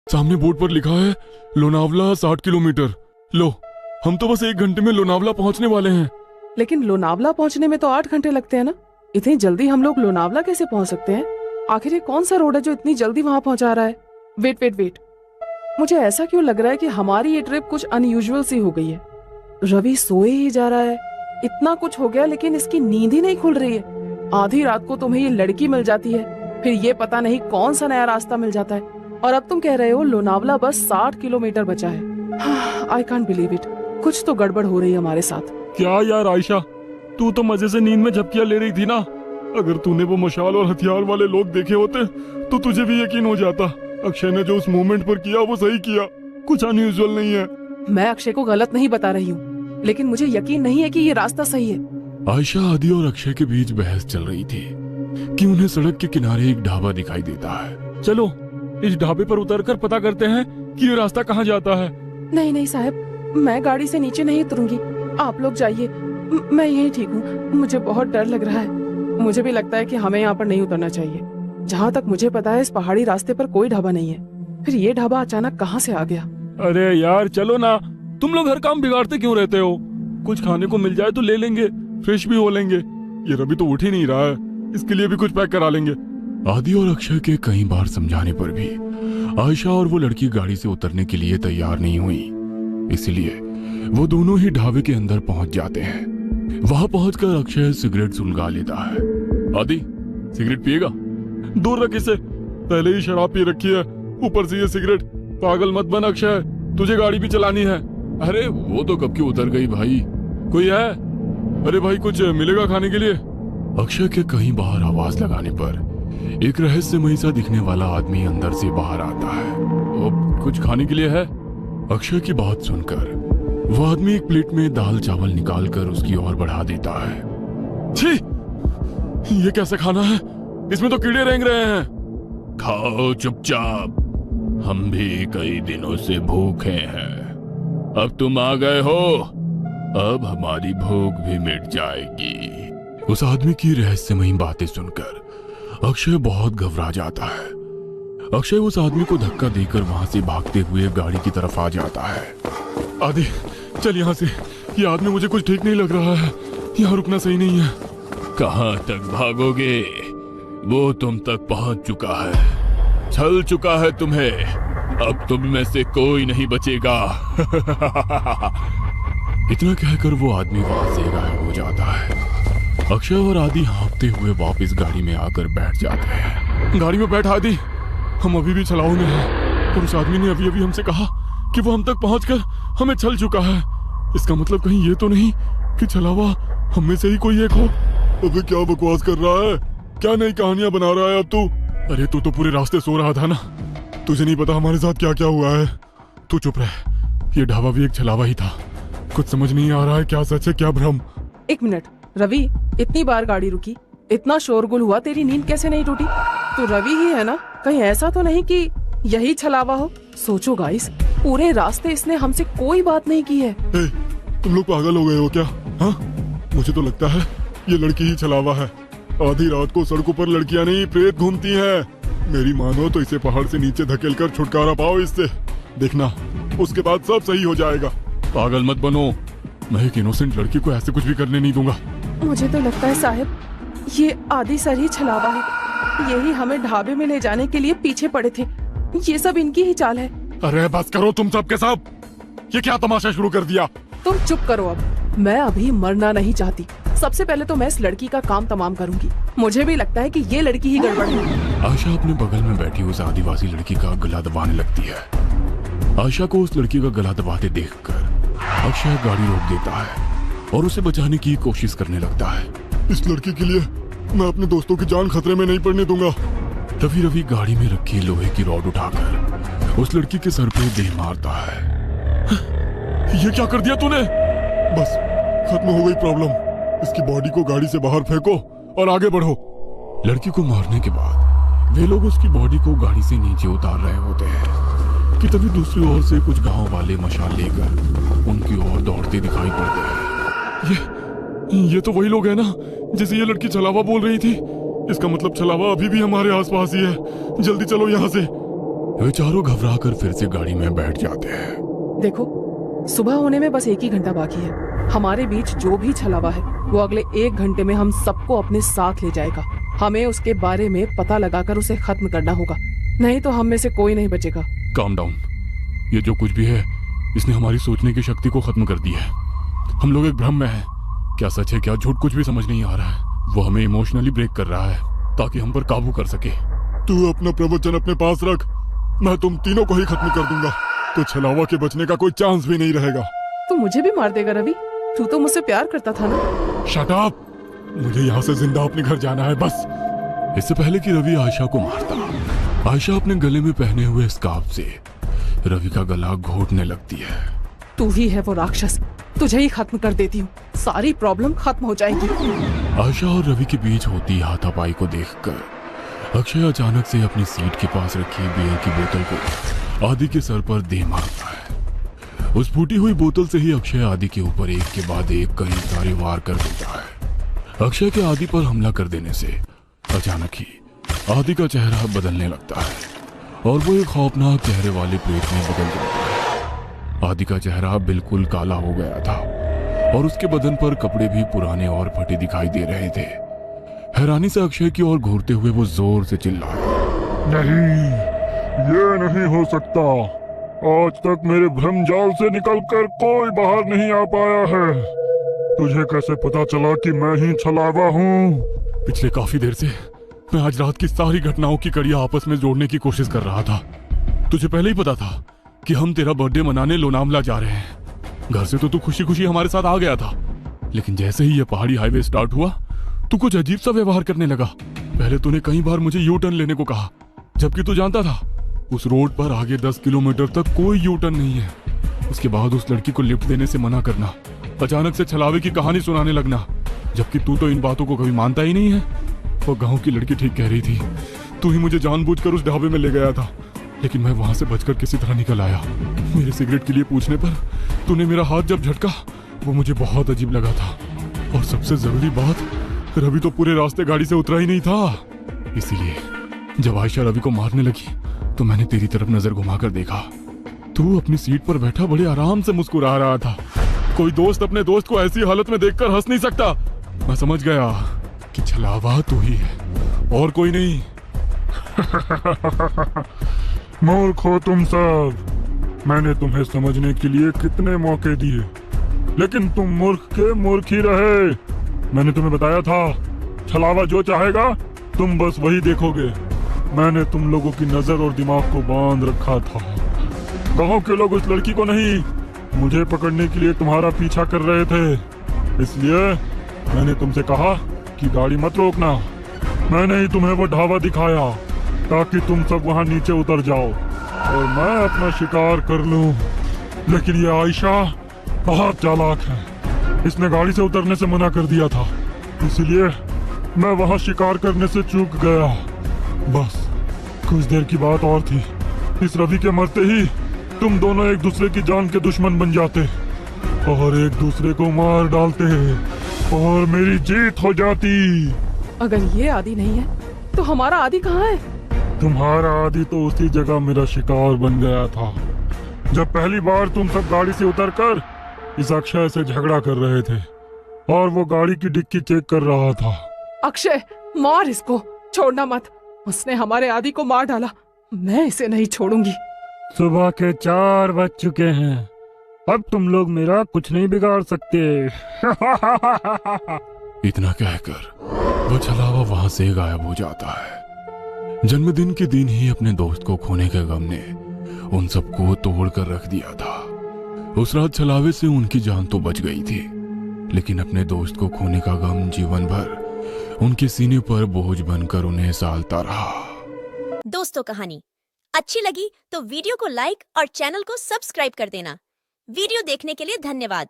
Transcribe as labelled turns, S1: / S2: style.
S1: सामने बोर्ड पर लिखा है लोनावला 60 किलोमीटर। लो, हम तो बस 1 घंटे में लोनावला पहुंचने वाले हैं।
S2: लेकिन लोनावला पहुंचने में तो 8 घंटे लगते हैं ना। इतनी जल्दी हम लोग लोनावला कैसे पहुंच सकते हैं? आखिर ये कौन सा रोड है जो इतनी जल्दी वहां पहुंचा रहा है? वेट वेट वेट, मुझे ऐसा क्यों लग रहा है कि हमारी ये ट्रिप कुछ अनयूजुअल सी हो गई है। रवि सोए ही जा रहा है, इतना कुछ हो गया लेकिन इसकी नींद ही नहीं खुल रही है। आधी रात को तुम्हें ये लड़की मिल जाती है, फिर ये पता नहीं कौन सा नया रास्ता मिल जाता है, और अब तुम कह रहे हो लोनावला बस 60 किलोमीटर बचा है। I can't believe it. कुछ तो गड़बड़ हो रही है हमारे साथ।
S1: क्या यार आयशा, तू तो मजे से नींद में झपकियां ले रही थी ना। अगर तूने वो मशाल और हथियार वाले लोग देखे होते तो तुझे भी यकीन हो जाता। अक्षय ने जो उस मूवमेंट पर किया वो सही किया, कुछ अनयूजुअल नहीं है।
S2: मैं अक्षय को गलत नहीं बता रही हूँ, लेकिन मुझे यकीन नहीं है कि ये रास्ता सही है।
S1: आयशा, आदि और अक्षय के बीच बहस चल रही थी कि उन्हें सड़क के किनारे एक ढाबा दिखाई देता है। चलो इस ढाबे पर उतरकर पता करते हैं कि ये रास्ता कहाँ जाता है।
S2: नहीं नहीं साहब, मैं गाड़ी से नीचे नहीं उतरूंगी, आप लोग जाइए, मैं यही ठीक हूँ। मुझे बहुत डर लग रहा है। मुझे भी लगता है कि हमें यहाँ पर नहीं उतरना चाहिए। जहाँ तक मुझे पता है इस पहाड़ी रास्ते पर कोई ढाबा नहीं है, फिर ये ढाबा अचानक कहाँ से आ गया?
S1: अरे यार चलो ना, तुम लोग हर काम बिगाड़ते क्यों रहते हो? कुछ खाने को मिल जाए तो ले लेंगे, फ्रेश भी हो लेंगे। ये रवि तो उठ ही नहीं रहा है, इसके लिए भी कुछ पैक करा लेंगे। आदि और अक्षय के कई बार समझाने पर भी आयशा और वो लड़की गाड़ी से उतरने के लिए तैयार नहीं हुई, इसलिए वो दोनों ही ढाबे के अंदर पहुंच जाते हैं। वहां पहुंचकर अक्षय सिगरेट सुलगा लेता है। आदि, सिगरेट पिएगा? दूर रख इसे, पहले ही शराब पी रखी है, ऊपर से ये सिगरेट। पागल मत बन अक्षय, तुझे गाड़ी भी चलानी है। अरे वो तो कब की उतर गई भाई। कोई है? अरे भाई कुछ मिलेगा खाने के लिए? अक्षय के कहीं बाहर आवाज लगाने पर एक रहस्यमयी सा दिखने वाला आदमी अंदर से बाहर आता है। कुछ खाने के लिए है? अक्षय की बात सुनकर वो आदमी एक प्लेट में दाल चावल निकालकर उसकी ओर बढ़ा देता है। छी, ये कैसा खाना है? इसमें तो कीड़े रेंग रहे हैं। खाओ चुपचाप, हम भी कई दिनों से भूखे हैं। अब तुम आ गए हो, अब हमारी भूख भी मिट जाएगी। उस आदमी की रहस्यमयी बातें सुनकर अक्षय बहुत घबरा जाता है। अक्षय उस आदमी को धक्का देकर वहां से भागते हुए गाड़ी की तरफ आ जाता है। आदि चल यहाँ से, ये आदमी मुझे कुछ ठीक नहीं लग रहा है, यहाँ रुकना सही नहीं है। कहाँ तक भागोगे? वो तुम तक पहुंच चुका है, छल चुका है तुम्हें, अब तुम में से कोई नहीं बचेगा। इतना कहकर वो आदमी वहां से गायब हो जाता है। अक्षय और आदि हाँफते हुए वापस गाड़ी में आकर बैठ जाते हैं। गाड़ी में बैठ आदि, हम अभी भी छलाऊ में हैं और उस आदमी ने अभी अभी हमसे कहा कि वो हम तक पहुंचकर हमें छल चुका है। इसका मतलब कहीं ये तो नहीं कि छलावा हम में से ही कोई एक हो? अबे क्या बकवास कर रहा है? क्या नई कहानियां बना रहा है अब तू? अरे तू तो पूरे रास्ते सो रहा था ना, तुझे नहीं पता हमारे साथ क्या क्या हुआ है। तू चुप रह, ये ढाबा भी एक छलावा ही था। कुछ समझ नहीं आ रहा है क्या सच है क्या भ्रम।
S2: 1 मिनट रवि, इतनी बार गाड़ी रुकी, इतना शोरगुल हुआ, तेरी नींद कैसे नहीं टूटी? तू रवि ही है ना? कहीं ऐसा तो नहीं कि यही छलावा हो? सोचो गाइस, पूरे रास्ते इसने हमसे कोई बात नहीं की है।
S1: तुम लोग पागल हो गए हो क्या? हाँ, मुझे तो लगता है ये लड़की ही छलावा है। आधी रात को सड़कों पर लड़कियां नहीं प्रेत घूमती हैं। मेरी मानो तो इसे पहाड़ से नीचे धकेलकर छुटकारा पाओ इससे, देखना उसके बाद सब सही हो जाएगा। पागल मत बनो, मैं एक इनोसेंट लड़की को ऐसे कुछ भी करने नहीं दूंगा।
S2: मुझे तो लगता है साहब ये आदि सर ही छलावा है, यही हमें ढाबे में ले जाने के लिए पीछे पड़े थे। ये सब इनकी ही चाल है।
S1: अरे बस करो तुम सब के सब, ये क्या तमाशा शुरू कर दिया?
S2: तुम चुप करो अब, मैं अभी मरना नहीं चाहती। सबसे पहले तो मैं इस लड़की का काम तमाम करूंगी। मुझे भी लगता है कि ये लड़की ही गड़बड़ है।
S1: आशा अपने बगल में बैठी उस आदिवासी लड़की का गला दबाने लगती है। आशा को उस लड़की का गला दबाते देखकर अक्षय गाड़ी रोक देता है और उसे बचाने की कोशिश करने लगता है। इस लड़की के लिए मैं अपने दोस्तों की जान खतरे में नहीं पड़ने दूंगा। तभी रवि गाड़ी में रखी लोहे की रॉड उठाकर उस लड़की के सर पे दे मारता है। ये क्या कर दिया तूने? बस खत्म हो गई प्रॉब्लम। इसकी बॉडी को गाड़ी से बाहर फेंको और आगे बढ़ो। लड़की को मारने के बाद वे लोग उसकी बॉडी को गाड़ी से नीचे उतार रहे होते हैं कि तभी दूसरी ओर से कुछ गांव वाले मशाल लेकर उनकी ओर दौड़ते दिखाई पड़ते हैं। ये तो वही लोग हैं ना जिसे ये लड़की छलावा बोल रही थी। इसका मतलब छलावा अभी भी हमारे आसपास ही है। जल्दी चलो यहाँ से। वे चारों घबरा कर फिर से गाड़ी में बैठ जाते हैं।
S2: देखो, सुबह होने में बस 1 ही घंटा बाकी है। हमारे बीच जो भी छलावा है वो अगले 1 घंटे में हम सबको अपने साथ ले जाएगा। हमें उसके बारे में पता लगाकर उसे खत्म करना होगा, नहीं तो हम में से कोई नहीं बचेगा।
S1: Calm down. ये जो कुछ भी है इसने हमारी सोचने की शक्ति को खत्म कर दी है। हम लोग एक भ्रम में हैं। क्या सच है क्या झूठ कुछ भी समझ नहीं आ रहा है। वो हमें इमोशनली ब्रेक कर रहा है ताकि हम पर काबू कर सके। तू अपना प्रवचन अपने पास रख, मैं तुम तीनों को ही खत्म कर दूंगा, तो छलावा के बचने का कोई चांस भी नहीं रहेगा।
S2: तू मुझे भी मार देगा रवि? तू तो मुझसे प्यार करता था ना।
S1: Shut up! मुझे यहाँ से जिंदा अपने घर जाना है बस। इससे पहले कि रवि आयशा को मारता, आयशा अपने गले में पहने हुए स्कार्फ से रवि का गला घोटने लगती है।
S2: तू ही है वो राक्षस, तुझे ही खत्म कर देती हूँ, सारी प्रॉब्लम खत्म हो जाएगी।
S1: आयशा और रवि के बीच होती हाथापाई को देखकर अक्षय अचानक से अपनी सीट के पास रखी बियर की बोतल को आदि के सर पर दे मारता है। उस फूटी हुई बोतल से ही अक्षय आदि के ऊपर एक के बाद एक कई सारे वार कर देता है। अक्षय के आदि पर हमला कर देने से अचानक ही आदि का चेहरा बदलने लगता है और वो एक खौफनाक चेहरे वाले प्रेत में बदल जाता है। आदि का चेहरा बिल्कुल काला हो गया था और उसके बदन पर कपड़े भी पुराने और फटे दिखाई दे रहे थे। हैरानी से अक्षय की ओर घूरते हुए वो जोर से चिल्लाया,
S3: नहीं, ये नहीं हो सकता। आज तक मेरे भ्रम जाल से निकलकर कोई बाहर नहीं आ पाया है। तुझे कैसे पता चला कि मैं ही छलावा हूँ?
S1: पिछले काफी देर से मैं आज रात की सारी घटनाओं की कड़ियां आपस में जोड़ने की कोशिश कर रहा था। तुझे पहले ही पता था कि हम तेरा बर्थडे मनाने लोनावला जा रहे हैं। घर से तो तू खुशी खुशी हमारे साथ आ गया था, लेकिन जैसे ही ये पहाड़ी हाईवे स्टार्ट हुआ तू कुछ अजीब सा व्यवहार करने लगा। पहले तूने कई बार मुझे यू टर्न लेने को कहा, जबकि तू जानता था उस रोड पर आगे 10 किलोमीटर तक कोई यू टर्न नहीं है। उसके बाद उस लड़की को लिफ्ट देने से मना करना, अचानक से छलावे की कहानी सुनाने लगना, जबकि तू तो इन बातों को कभी मानता ही नहीं है। वो गांव की लड़की ठीक कह रही थी, तू ही मुझे जानबूझकर उस ढाबे में ले गया था, लेकिन मैं वहां से बचकर किसी तरह निकल आया। मेरे सिगरेट के लिए पूछने पर तूने मेरा हाथ जब झटका वो मुझे बहुत अजीब लगा था। और सबसे जरूरी बात, रवि तो पूरे रास्ते गाड़ी से उतरा ही नहीं था। इसीलिए जब आयशा रवि को मारने लगी तो मैंने तेरी तरफ नजर घुमाकर देखा। तू अपनी सीट पर बैठा बड़े आराम से मुस्कुरा रहा था। कोई दोस्त अपने दोस्त को ऐसी हालत में देखकर हंस नहीं सकता। मैं समझ गया कि छलावा तू ही है और कोई नहीं।
S3: मूर्ख हो तुम सब। मैंने तुम्हें समझने के लिए कितने मौके दिए, लेकिन तुम मूर्ख के मूर्ख ही रहे। मैंने तुम्हें बताया था, छलावा जो चाहेगा तुम बस वही देखोगे। मैंने तुम लोगों की नजर और दिमाग को बांध रखा था। गांव के लोग उस लड़की को नहीं, मुझे पकड़ने के लिए तुम्हारा पीछा कर रहे थे। इसलिए मैंने तुमसे कहा कि गाड़ी मत रोकना। मैंने ही तुम्हें वो ढाबा दिखाया ताकि तुम सब वहां नीचे उतर जाओ और मैं अपना शिकार कर लूं। लेकिन ये आयशा बहुत चालाक है। इसने गाड़ी से उतरने से मना कर दिया था, इसलिए मैं वहां शिकार करने से चूक गया। बस कुछ देर की बात और थी, इस रवि के मरते ही तुम दोनों एक दूसरे की जान के दुश्मन बन जाते और एक दूसरे को मार डालते और मेरी जीत हो जाती।
S2: अगर ये आदि नहीं है तो हमारा आदि कहाँ है?
S3: तुम्हारा आदि तो उसी जगह मेरा शिकार बन गया था, जब पहली बार तुम सब गाड़ी से उतरकर इस अक्षय से झगड़ा कर रहे थे और वो गाड़ी की डिक्की चेक कर रहा था।
S2: अक्षय, मार इसको, छोड़ना मत। उसने हमारे आदि को मार डाला, मैं इसे नहीं छोड़ूंगी।
S3: सुबह के 4 बज चुके हैं, अब तुम लोग मेरा कुछ नहीं बिगाड़ सकते।
S1: इतना कहकर वो छलावा वहां से गायब हो जाता है। जन्मदिन के दिन ही अपने दोस्त को खोने के गम ने उन सबको तोड़ कर रख दिया था। उस रात छलावे से उनकी जान तो बच गई थी, लेकिन अपने दोस्त को खोने का गम जीवन भर उनके सीने पर बोझ बनकर उन्हें सालता रहा।
S4: दोस्तों, कहानी अच्छी लगी तो वीडियो को लाइक और चैनल को सब्सक्राइब कर देना। वीडियो देखने के लिए धन्यवाद।